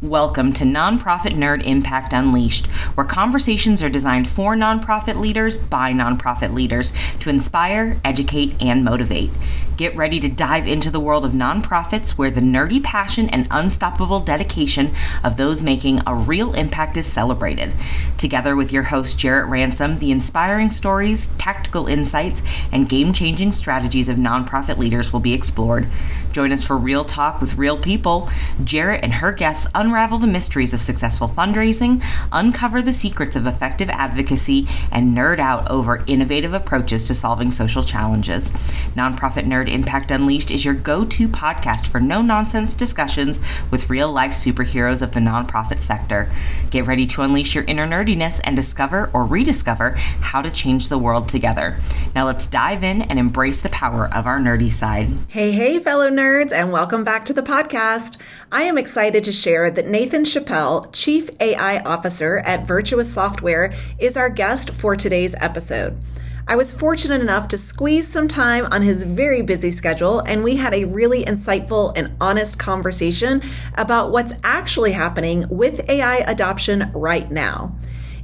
Welcome to Nonprofit Nerd Impact Unleashed, where conversations are designed for nonprofit leaders by nonprofit leaders to inspire, educate, and motivate. Get ready to dive into the world of nonprofits where the nerdy passion and unstoppable dedication of those making a real impact is celebrated. Together with your host, Jarrett Ransom, the inspiring stories, tactical insights, and game-changing strategies of nonprofit leaders will be explored. Join us for real talk with real people. Jarrett and her guests unravel the mysteries of successful fundraising, uncover the secrets of effective advocacy, and nerd out over innovative approaches to solving social challenges. Nonprofit Nerd Impact Unleashed is your go-to podcast for no-nonsense discussions with real-life superheroes of the nonprofit sector. Get ready to unleash your inner nerdiness and discover or rediscover how to change the world together. Now let's dive in and embrace the power of our nerdy side. Hey, fellow nerds, and welcome back to the podcast. I am excited to share that Nathan Chappell, Chief AI Officer at Virtuous Software, is our guest for today's episode. I was fortunate enough to squeeze some time on his very busy schedule, and we had a really insightful and honest conversation about what's actually happening with AI adoption right now.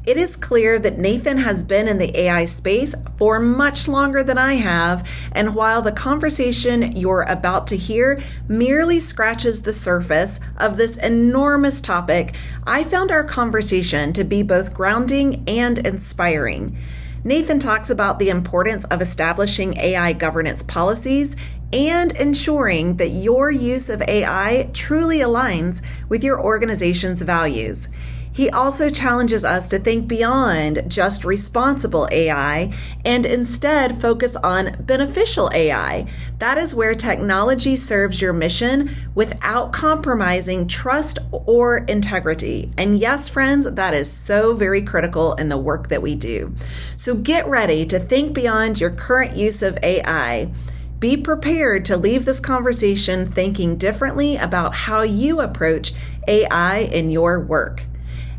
It is clear that Nathan has been in the AI space for much longer than I have, and while the conversation you're about to hear merely scratches the surface of this enormous topic, I found our conversation to be both grounding and inspiring. Nathan talks about the importance of establishing AI governance policies and ensuring that your use of AI truly aligns with your organization's values. He also challenges us to think beyond just responsible AI and instead focus on beneficial AI. That is where technology serves your mission without compromising trust or integrity. And yes, friends, that is so very critical in the work that we do. So get ready to think beyond your current use of AI. Be prepared to leave this conversation thinking differently about how you approach AI in your work.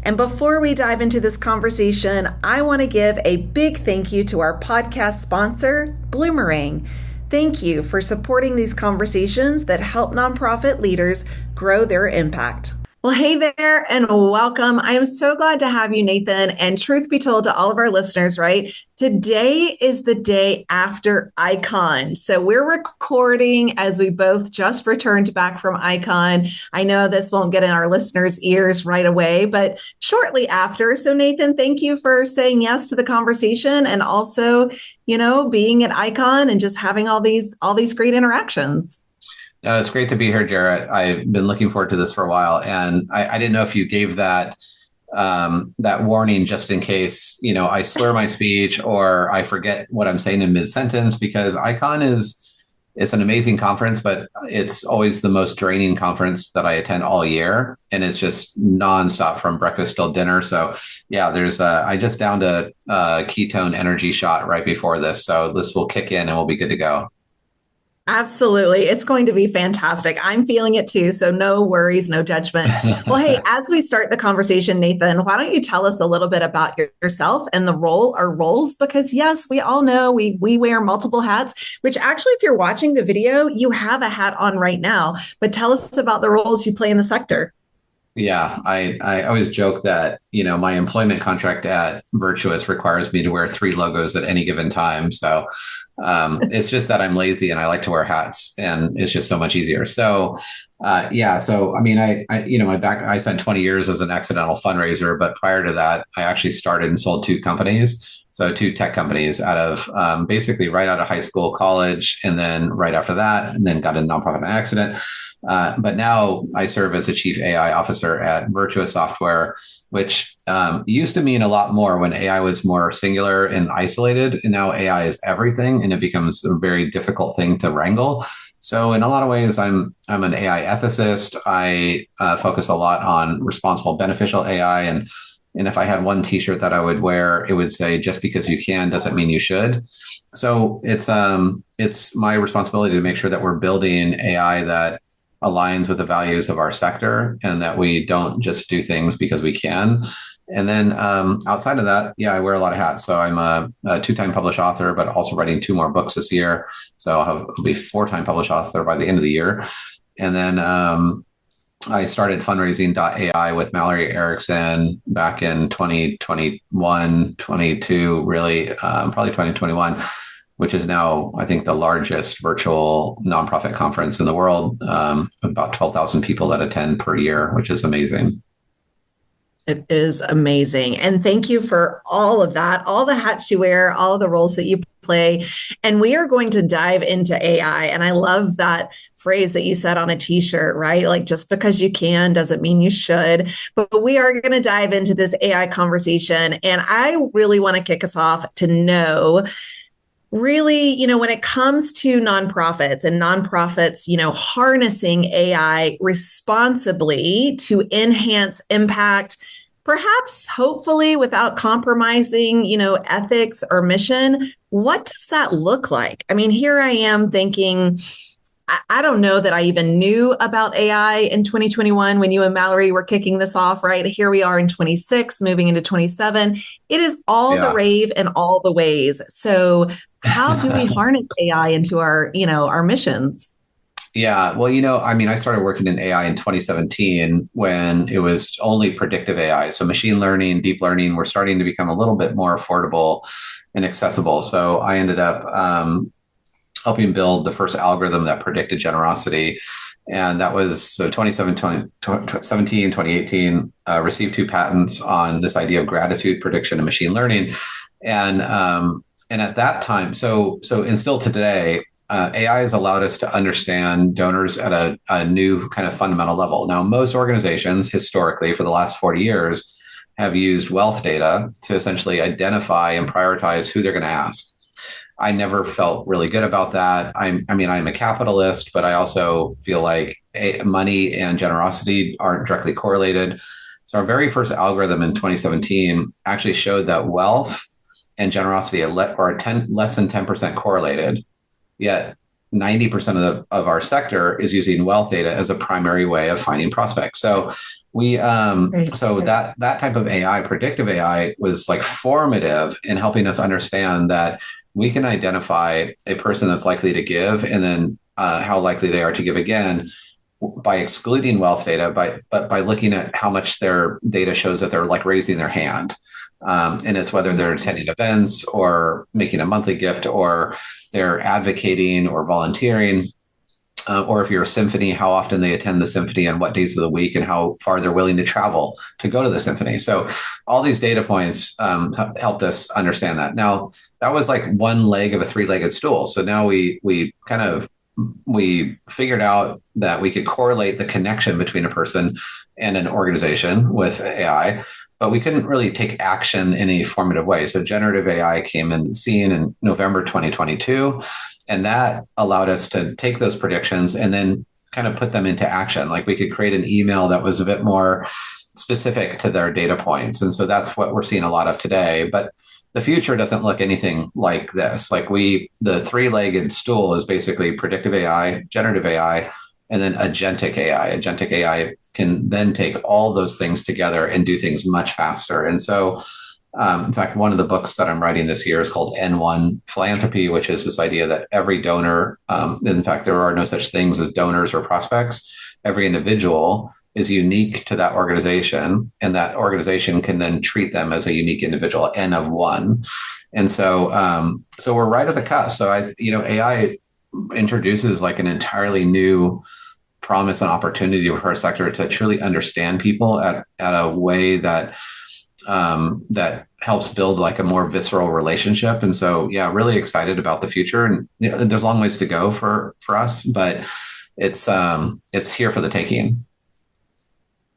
And before we dive into this conversation, I want to give a big thank you to our podcast sponsor, Bloomerang. Thank you for supporting these conversations that help nonprofit leaders grow their impact. Well, hey there and welcome. I am so glad to have you, Nathan. And truth be told to all of our listeners, right? Today is the day after Icon. So we're recording as we both just returned back from Icon. I know this won't get in our listeners' ears right away, but shortly after. So Nathan, thank you for saying yes to the conversation and also, being at Icon and just having all these great interactions. No, it's great to be here, Jarrett. I've been looking forward to this for a while, and I didn't know if you gave that warning just in case, I slur my speech or I forget what I'm saying in mid-sentence, because Icon it's an amazing conference, but it's always the most draining conference that I attend all year, and it's just nonstop from breakfast till dinner. So yeah, I just downed a ketone energy shot right before this, so this will kick in and we'll be good to go. Absolutely. It's going to be fantastic. I'm feeling it too. So no worries, no judgment. Well, hey, as we start the conversation, Nathan, why don't you tell us a little bit about yourself and the roles? Because yes, we all know we wear multiple hats, which actually, if you're watching the video, you have a hat on right now. But tell us about the roles you play in the sector. Yeah, I always joke that, my employment contract at Virtuous requires me to wear 3 logos at any given time. So it's just that I'm lazy and I like to wear hats, and it's just so much easier. So I spent 20 years as an accidental fundraiser, but prior to that, I actually started and sold 2 companies. So 2 tech companies out of basically right out of high school, college, and then right after that, and then got a nonprofit in an accident. But now I serve as a chief AI officer at Virtuous Software, which used to mean a lot more when AI was more singular and isolated. And now AI is everything, and it becomes a very difficult thing to wrangle. So in a lot of ways, I'm an AI ethicist. I focus a lot on responsible, beneficial AI. And if I had one T-shirt that I would wear, it would say, "Just because you can doesn't mean you should." So it's my responsibility to make sure that we're building AI that aligns with the values of our sector and that we don't just do things because we can. And then outside of that, I wear a lot of hats. So I'm a 2-time published author, but also writing 2 more books this year. So I'll be 4-time published author by the end of the year. And then I started fundraising.ai with Mallory Erickson back in 2021, 22, really, probably 2021, which is now, I think, the largest virtual nonprofit conference in the world, with about 12,000 people that attend per year, which is amazing. It is amazing. And thank you for all of that, all the hats you wear, all of the roles that you play. And we are going to dive into AI. And I love that phrase that you said on a t-shirt, right? Like, just because you can doesn't mean you should. But we are going to dive into this AI conversation. And I really want to kick us off to know, really, when it comes to nonprofits, harnessing AI responsibly to enhance impact, perhaps hopefully without compromising, ethics or mission. What does that look like? I mean, here I am thinking, I don't know that I even knew about AI in 2021 when you and Mallory were kicking this off, right? Here we are in 26, moving into 27. It is all the rave and all the ways. So how do we harness AI into our missions? Yeah, well, I started working in AI in 2017 when it was only predictive AI. So machine learning, deep learning were starting to become a little bit more affordable and accessible. So I ended up helping build the first algorithm that predicted generosity. And that was so 2017, 2018, received 2 patents on this idea of gratitude prediction and machine learning. And at that time, and still today, AI has allowed us to understand donors at a new kind of fundamental level. Now, most organizations historically for the last 40 years have used wealth data to essentially identify and prioritize who they're going to ask. I never felt really good about that. I'm a capitalist, but I also feel like money and generosity aren't directly correlated. So our very first algorithm in 2017 actually showed that wealth and generosity are less than 10% correlated. Yet 90% of our sector is using wealth data as a primary way of finding prospects. So that type of AI, predictive AI, was like formative in helping us understand that we can identify a person that's likely to give, and then how likely they are to give again by excluding wealth data, but by looking at how much their data shows that they're like raising their hand. And it's whether they're attending events or making a monthly gift, or they're advocating or volunteering, or if you're a symphony, how often they attend the symphony and what days of the week and how far they're willing to travel to go to the symphony. So all these data points helped us understand that. Now, that was like one leg of a 3-legged stool. So now we figured out that we could correlate the connection between a person and an organization with AI, but we couldn't really take action in a formative way. So generative AI came in the scene in November 2022, and that allowed us to take those predictions and then kind of put them into action. Like, we could create an email that was a bit more specific to their data points. And so that's what we're seeing a lot of today. But the future doesn't look anything like this. Like, the 3-legged stool is basically predictive AI, generative AI, and then agentic AI. Agentic AI can then take all those things together and do things much faster. And so, in fact, one of the books that I'm writing this year is called N1 Philanthropy, which is this idea that every donor, in fact, there are no such things as donors or prospects. Every individual is unique to that organization, and that organization can then treat them as a unique individual, N of 1. And so, we're right at the cusp. So AI introduces like an entirely new promise and opportunity for our sector to truly understand people at a way that helps build like a more visceral relationship. And so, yeah, really excited about the future. And there's a long ways to go for us, but it's here for the taking.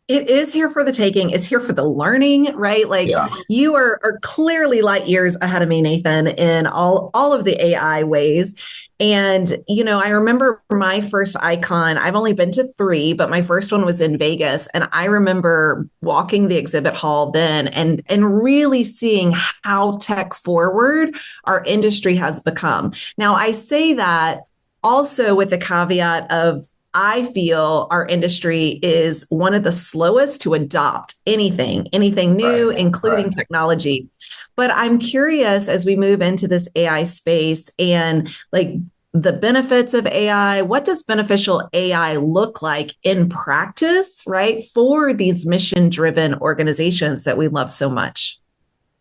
It is here for the taking. It's here for the learning, right? Like, you are clearly light years ahead of me, Nathan, in all of the AI ways. And, I remember my first icon, I've only been to 3, but my first one was in Vegas. And I remember walking the exhibit hall then and really seeing how tech forward our industry has become. Now, I say that also with the caveat of, I feel our industry is one of the slowest to adopt anything new, including technology. But I'm curious, as we move into this AI space and like the benefits of AI. What does beneficial AI look like in practice, right, for these mission-driven organizations that we love so much?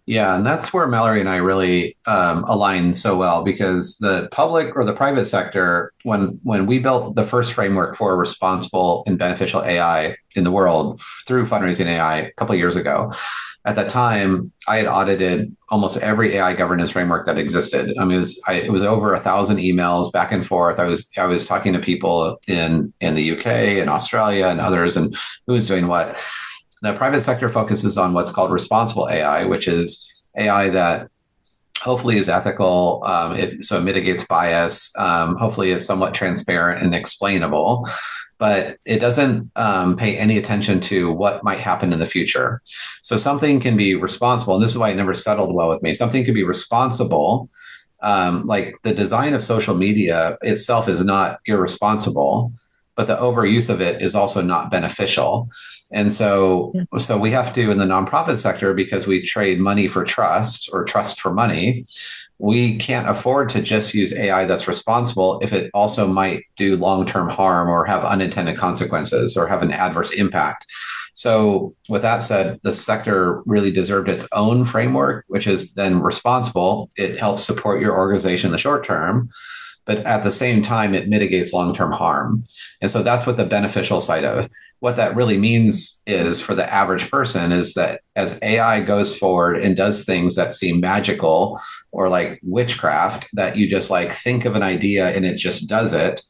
Yeah, and that's where Mallory and I really align so well, because the public or the private sector, when we built the first framework for responsible and beneficial AI in the world through fundraising AI a couple of years ago, at that time I had audited almost every AI governance framework that existed. I mean, it was over 1,000 emails back and forth. I was talking to people in the UK and Australia and others, and who was doing what. The private sector focuses on what's called responsible AI, which is AI that hopefully is ethical, so it mitigates bias, hopefully is somewhat transparent and explainable, but it doesn't pay any attention to what might happen in the future. So something can be responsible, and this is why it never settled well with me. Something can be responsible, like the design of social media itself is not irresponsible, but the overuse of it is also not beneficial. And so we have to, in the nonprofit sector, because we trade money for trust or trust for money, we can't afford to just use AI that's responsible if it also might do long-term harm or have unintended consequences or have an adverse impact. So with that said, the sector really deserved its own framework, which is then responsible. It helps support your organization in the short term, but at the same time, it mitigates long-term harm. And so that's what the beneficial side of it. What that really means is, for the average person, is that as AI goes forward and does things that seem magical or like witchcraft, that you just like think of an idea and it just does it,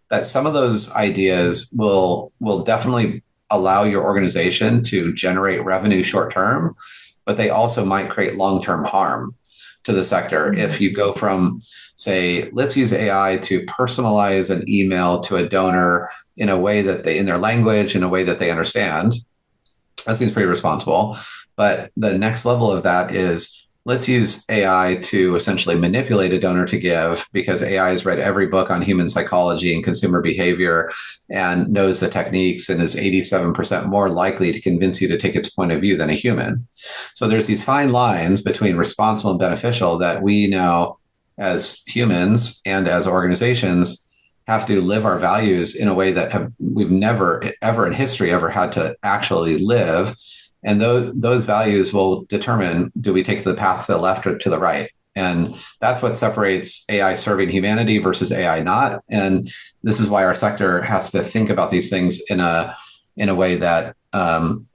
that some of those ideas will definitely allow your organization to generate revenue short term, but they also might create long-term harm to the sector. If you go from, say, let's use AI to personalize an email to a donor in a way that in their language, in a way that they understand, that seems pretty responsible. But the next level of that is, let's use AI to essentially manipulate a donor to give, because AI has read every book on human psychology and consumer behavior and knows the techniques and is 87% more likely to convince you to take its point of view than a human. So there's these fine lines between responsible and beneficial that we now, as humans and as organizations, have to live our values in a way that we've never, ever in history, ever had to actually live. And those values will determine, do we take the path to the left or to the right? And that's what separates AI serving humanity versus AI not. And this is why our sector has to think about these things in a way that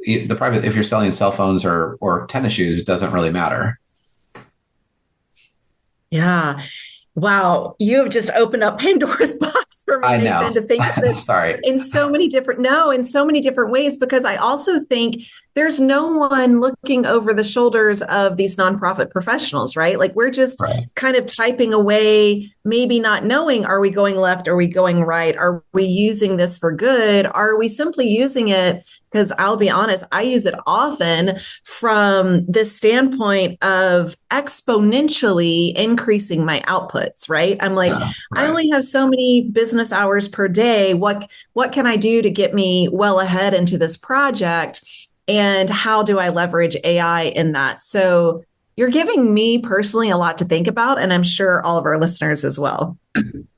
if you're selling cell phones or tennis shoes, it doesn't really matter. Yeah. Wow. You have just opened up Pandora's box for me, Nathan, to think of this Sorry. in so many different ways, because I also think there's no one looking over the shoulders of these nonprofit professionals, right? Like, we're just kind of typing away, maybe not knowing, are we going left? Are we going right? Are we using this for good? Are we simply using it? Because I'll be honest, I use it often from this standpoint of exponentially increasing my outputs, right? I'm like, I only have so many business hours per day. What can I do to get me well ahead into this project? And how do I leverage AI in that? So you're giving me personally a lot to think about, and I'm sure all of our listeners as well.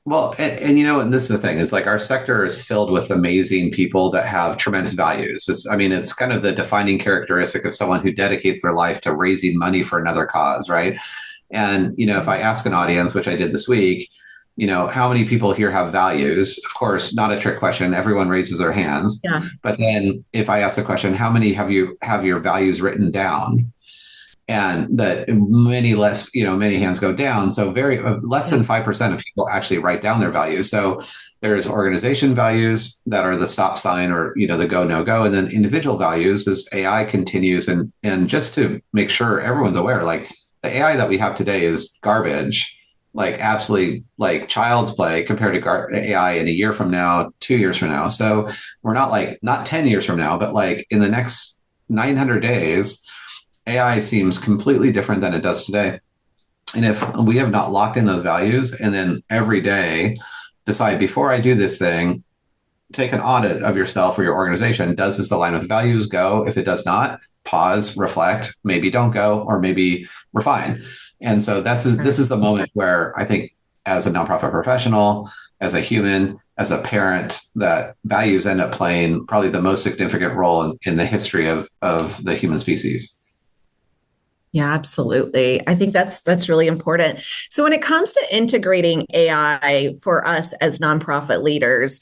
Well, and and this is the thing, is like, our sector is filled with amazing people that have tremendous values. It's kind of the defining characteristic of someone who dedicates their life to raising money for another cause, right? And, if I ask an audience, which I did this week, how many people here have values? Of course, not a trick question. Everyone raises their hands. Yeah. But then if I ask the question, how many have your values written down? And that many hands go down. So less than 5% of people actually write down their values. So there's organization values that are the stop sign, or, the go, no go. And then individual values as AI continues. And just to make sure everyone's aware, like, the AI that we have today is garbage, like absolutely like child's play compared to AI in a year from now, 2 years from now. So we're not 10 years from now, but like in the next 900 days, AI seems completely different than it does today. And if we have not locked in those values, and then every day decide, before I do this thing, take an audit of yourself or your organization. Does this align with values? Go. If it does not, pause, reflect, maybe don't go, or maybe refine. And so this is the moment where I think as a nonprofit professional, as a human, as a parent, that values end up playing probably the most significant role in the history of the human species. Yeah, absolutely. I think that's really important. So when it comes to integrating AI for us as nonprofit leaders,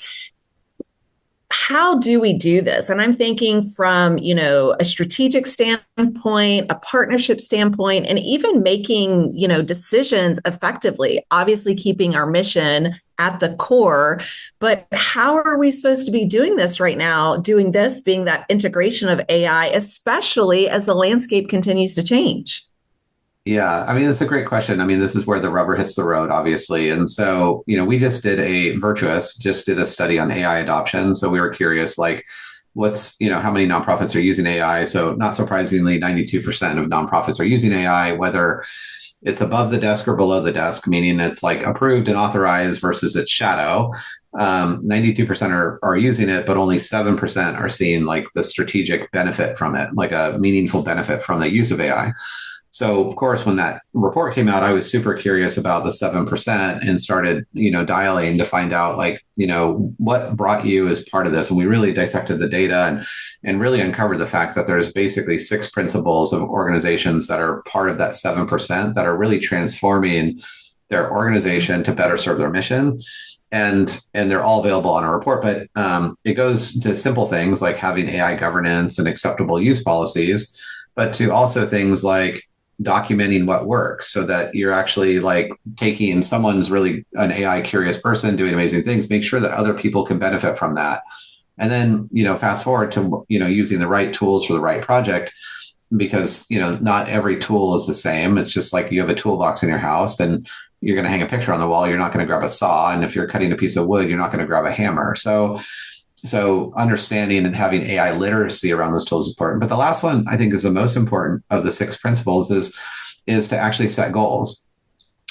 how do we do this? And I'm thinking from, a strategic standpoint, a partnership standpoint, and even making, decisions effectively, obviously keeping our mission at the core. But how are we supposed to be doing this right now? Doing this being that integration of AI, especially as the landscape continues to change? Yeah, I mean, it's a great question. I mean, this is where the rubber hits the road, obviously. And so, we just did a study on AI adoption. So we were curious, like, how many nonprofits are using AI? So not surprisingly, 92% of nonprofits are using AI, whether it's above the desk or below the desk, meaning it's like approved and authorized versus its shadow. 92% are using it, but only 7% are seeing like the strategic benefit from it, like a meaningful benefit from the use of AI. So, of course, when that report came out, I was super curious about the 7% and started, dialing to find out, like, what brought you as part of this. And we really dissected the data and really uncovered the fact that there's basically 6 principles of organizations that are part of that 7% that are really transforming their organization to better serve their mission. And they're all available on our report, but it goes to simple things like having AI governance and acceptable use policies, but to also things like documenting what works so that you're actually like taking someone's really an AI curious person doing amazing things, make sure that other people can benefit from that. And then, fast forward to, using the right tools for the right project, because, not every tool is the same. It's just like you have a toolbox in your house, then you're going to hang a picture on the wall. You're not going to grab a saw. And if you're cutting a piece of wood, you're not going to grab a hammer. So understanding and having AI literacy around those tools is important. But the last one I think is the most important of the 6 principles is to actually set goals.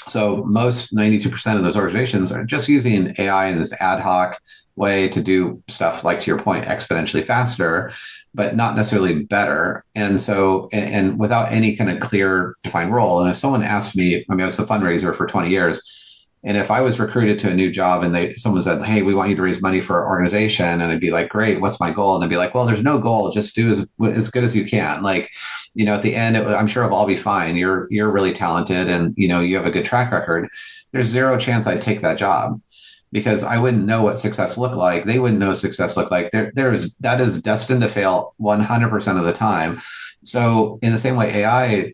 So most 92% of those organizations are just using AI in this ad hoc way to do stuff, like to your point, exponentially faster, but not necessarily better. And so, and without any kind of clear defined role. And if someone asked me, I was a fundraiser for 20 years, and if I was recruited to a new job and someone said, "Hey, we want you to raise money for our organization," and I'd be like, "Great, what's my goal?" And I'd be like, "Well, there's no goal. Just do as good as you can." Like, at the end, I'm sure it'll all be fine. You're really talented, and you have a good track record. There's zero chance I'd take that job because I wouldn't know what success looked like. They wouldn't know what success looked like. That is destined to fail 100% of the time. So in the same way, AI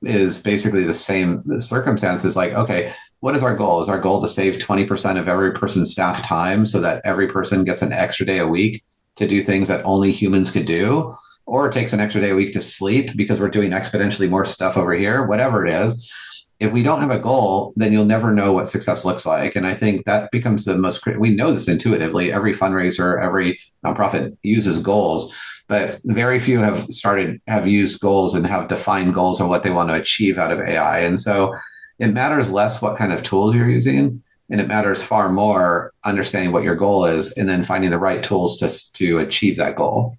is basically the same circumstances. Like, okay, what is our goal? Is our goal to save 20% of every person's staff time so that every person gets an extra day a week to do things that only humans could do? Or it takes an extra day a week to sleep because we're doing exponentially more stuff over here, whatever it is. If we don't have a goal, then you'll never know what success looks like. And I think that becomes the most, we know this intuitively. Every fundraiser, every nonprofit uses goals, but very few have used goals and have defined goals on what they want to achieve out of AI. And so it matters less what kind of tools you're using, and it matters far more understanding what your goal is and then finding the right tools to achieve that goal.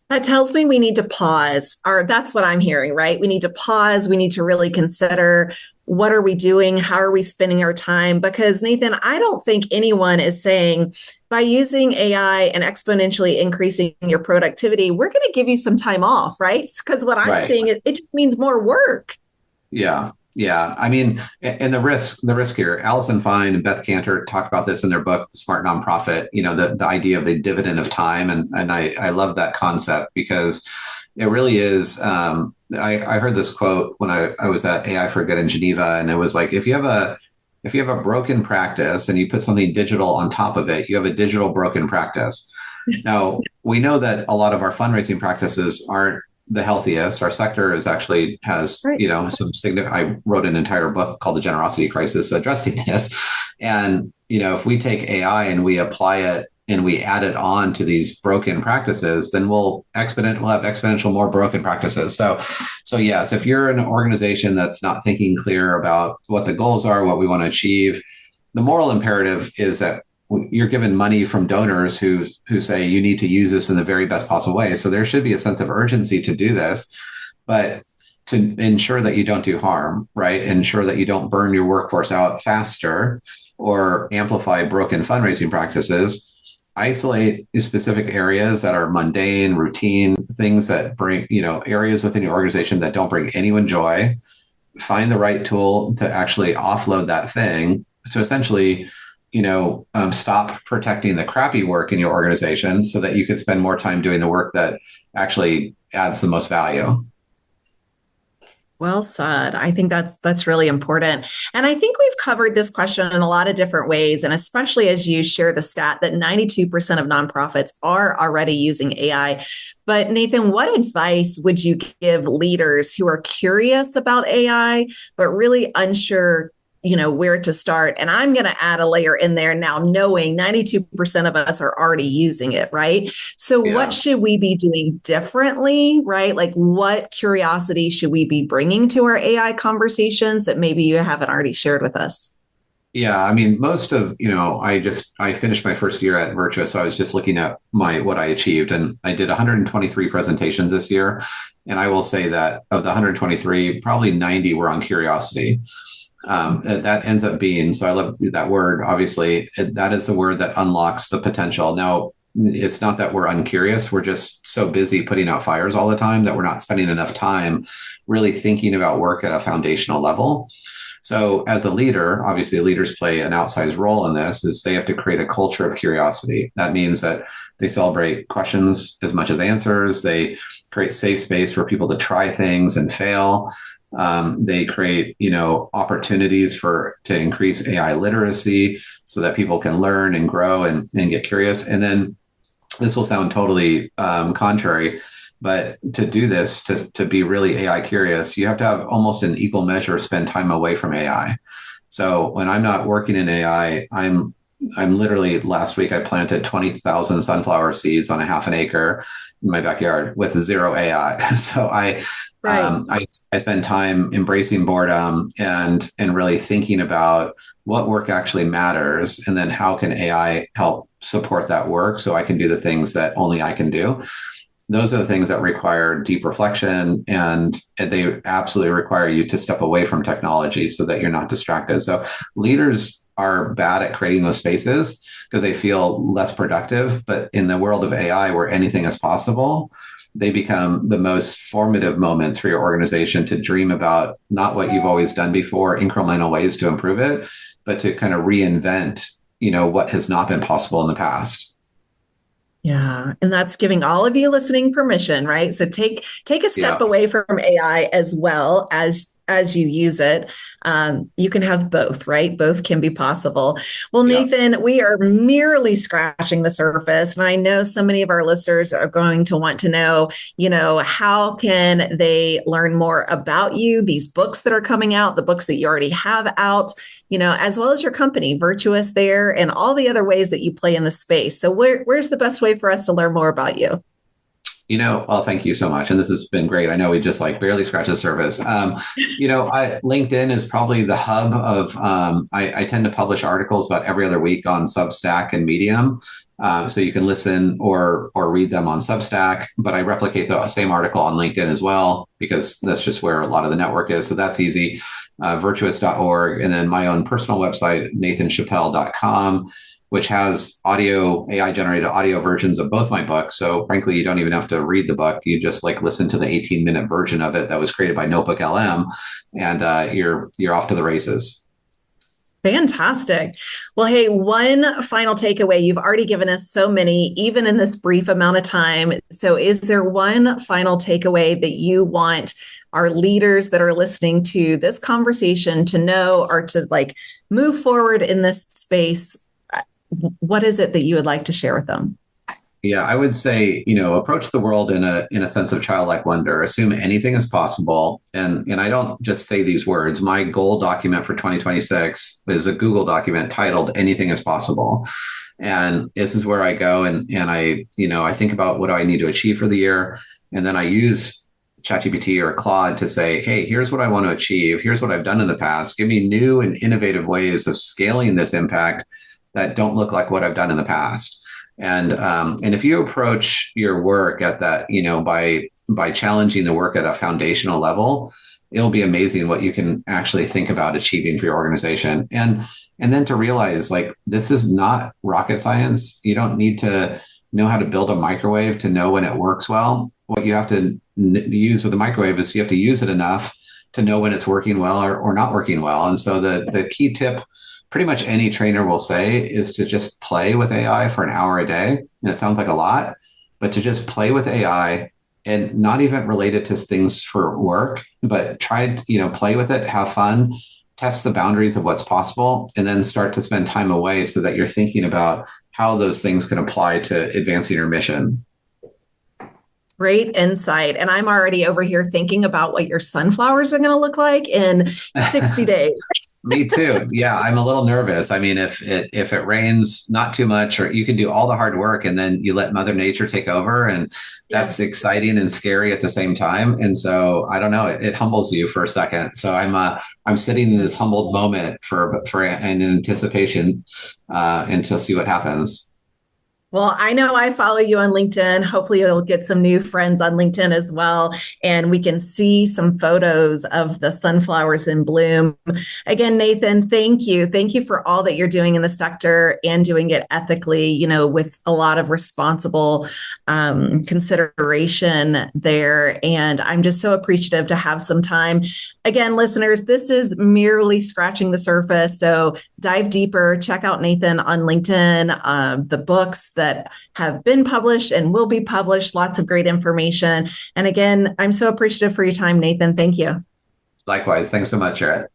That tells me we need to pause, or that's what I'm hearing, right? We need to pause. We need to really consider, what are we doing? How are we spending our time? Because Nathan, I don't think anyone is saying by using AI and exponentially increasing your productivity, we're going to give you some time off, right? Because what I'm seeing is it just means more work. Yeah. Yeah. I mean, and the risk here, Allison Fine and Beth Cantor talked about this in their book, The Smart Nonprofit, the idea of the dividend of time. And I love that concept because it really is. I heard this quote when I was at AI for Good in Geneva, and it was like, if you have a broken practice and you put something digital on top of it, you have a digital broken practice. Now, we know that a lot of our fundraising practices aren't the healthiest. Our sector has some significant. I wrote an entire book called The Generosity Crisis addressing this. And, if we take AI and we apply it and we add it on to these broken practices, then we'll have exponential more broken practices. So yes, if you're an organization that's not thinking clear about what the goals are, what we want to achieve, the moral imperative is that you're given money from donors who say you need to use this in the very best possible way. So there should be a sense of urgency to do this. But to ensure that you don't do harm, right? Ensure that you don't burn your workforce out faster or amplify broken fundraising practices. Isolate specific areas that are mundane, routine, things that bring, areas within your organization that don't bring anyone joy. Find the right tool to actually offload that thing. So essentially, stop protecting the crappy work in your organization so that you can spend more time doing the work that actually adds the most value. Well said. I think that's really important. And I think we've covered this question in a lot of different ways. And especially as you share the stat that 92% of nonprofits are already using AI. But Nathan, what advice would you give leaders who are curious about AI, but really unsure, where to start? And I'm going to add a layer in there now, knowing 92% of us are already using it, right? So what should we be doing differently, right? Like what curiosity should we be bringing to our AI conversations that maybe you haven't already shared with us? Yeah, I mean, most of, I finished my first year at Virtuous, so I was just looking at what I achieved, and I did 123 presentations this year. And I will say that of the 123, probably 90 were on curiosity. That ends up being, so I love that word, obviously, that is the word that unlocks the potential. Now, it's not that we're uncurious. We're just so busy putting out fires all the time that we're not spending enough time really thinking about work at a foundational level. So as a leader, obviously leaders play an outsized role in this, is they have to create a culture of curiosity. That means that they celebrate questions as much as answers. They create safe space for people to try things and fail. They create, opportunities to increase AI literacy so that people can learn and grow and get curious. And then this will sound totally contrary, but to do this, to be really AI curious, you have to have almost an equal measure spend time away from AI. So when I'm not working in AI, I'm literally, last week I planted 20,000 sunflower seeds on a half an acre in my backyard with zero AI. So I spend time embracing boredom and really thinking about what work actually matters, and then how can AI help support that work so I can do the things that only I can do. Those are the things that require deep reflection, and they absolutely require you to step away from technology so that you're not distracted. So leaders are bad at creating those spaces because they feel less productive. But in the world of AI, where anything is possible, they become the most formative moments for your organization to dream about not what you've always done before, incremental ways to improve it, but to kind of reinvent, what has not been possible in the past. Yeah. And that's giving all of you listening permission, right? So take a step away from AI as well as you use it. You can have both, right? Both can be possible. Well, Nathan, we are merely scratching the surface. And I know so many of our listeners are going to want to know, how can they learn more about you, these books that are coming out, the books that you already have out, as well as your company, Virtuous there, and all the other ways that you play in the space. So where's the best way for us to learn more about you? Thank you so much. And this has been great. I know we just barely scratched the surface. LinkedIn is probably the hub of, I tend to publish articles about every other week on Substack and Medium. So you can listen or read them on Substack, but I replicate the same article on LinkedIn as well, because that's just where a lot of the network is. So that's easy. Virtuous.org. And then my own personal website, nathanchappell.com, which has AI generated audio versions of both my books. So frankly, you don't even have to read the book. You just listen to the 18-minute version of it that was created by Notebook LM, and you're off to the races. Fantastic. Well, hey, one final takeaway. You've already given us so many, even in this brief amount of time. So is there one final takeaway that you want our leaders that are listening to this conversation to know, or to move forward in this space? What is it that you would like to share with them? Yeah, I would say, approach the world in a sense of childlike wonder. Assume anything is possible. And I don't just say these words. My goal document for 2026 is a Google document titled "Anything is Possible." And this is where I go and I think about what do I need to achieve for the year. And then I use ChatGPT or Claude to say, hey, here's what I want to achieve. Here's what I've done in the past. Give me new and innovative ways of scaling this impact that don't look like what I've done in the past. And if you approach your work at that, by by challenging the work at a foundational level, it'll be amazing what you can actually think about achieving for your organization. And then to realize, like, this is not rocket science. You don't need to know how to build a microwave to know when it works well. What you have to use with a microwave is you have to use it enough to know when it's working well or not working well. And so the key tip pretty much any trainer will say is to just play with AI for an hour a day. And it sounds like a lot, but to just play with AI, and not even related to things for work, but try, play with it, have fun, test the boundaries of what's possible, and then start to spend time away so that you're thinking about how those things can apply to advancing your mission. Great insight. And I'm already over here thinking about what your sunflowers are going to look like in 60 days. Me too. Yeah, I'm a little nervous. I mean, if it rains not too much, or you can do all the hard work and then you let Mother Nature take over, and that's exciting and scary at the same time. And so I don't know, it humbles you for a second. So I'm sitting in this humbled moment for an anticipation until see what happens. Well, I know I follow you on LinkedIn. Hopefully you'll get some new friends on LinkedIn as well. And we can see some photos of the sunflowers in bloom. Again, Nathan, thank you. Thank you for all that you're doing in the sector and doing it ethically, with a lot of responsible consideration there. And I'm just so appreciative to have some time. Again, listeners, this is merely scratching the surface. So dive deeper, check out Nathan on LinkedIn, the books that have been published and will be published, lots of great information. And again, I'm so appreciative for your time, Nathan. Thank you. Likewise. Thanks so much, Jarrett.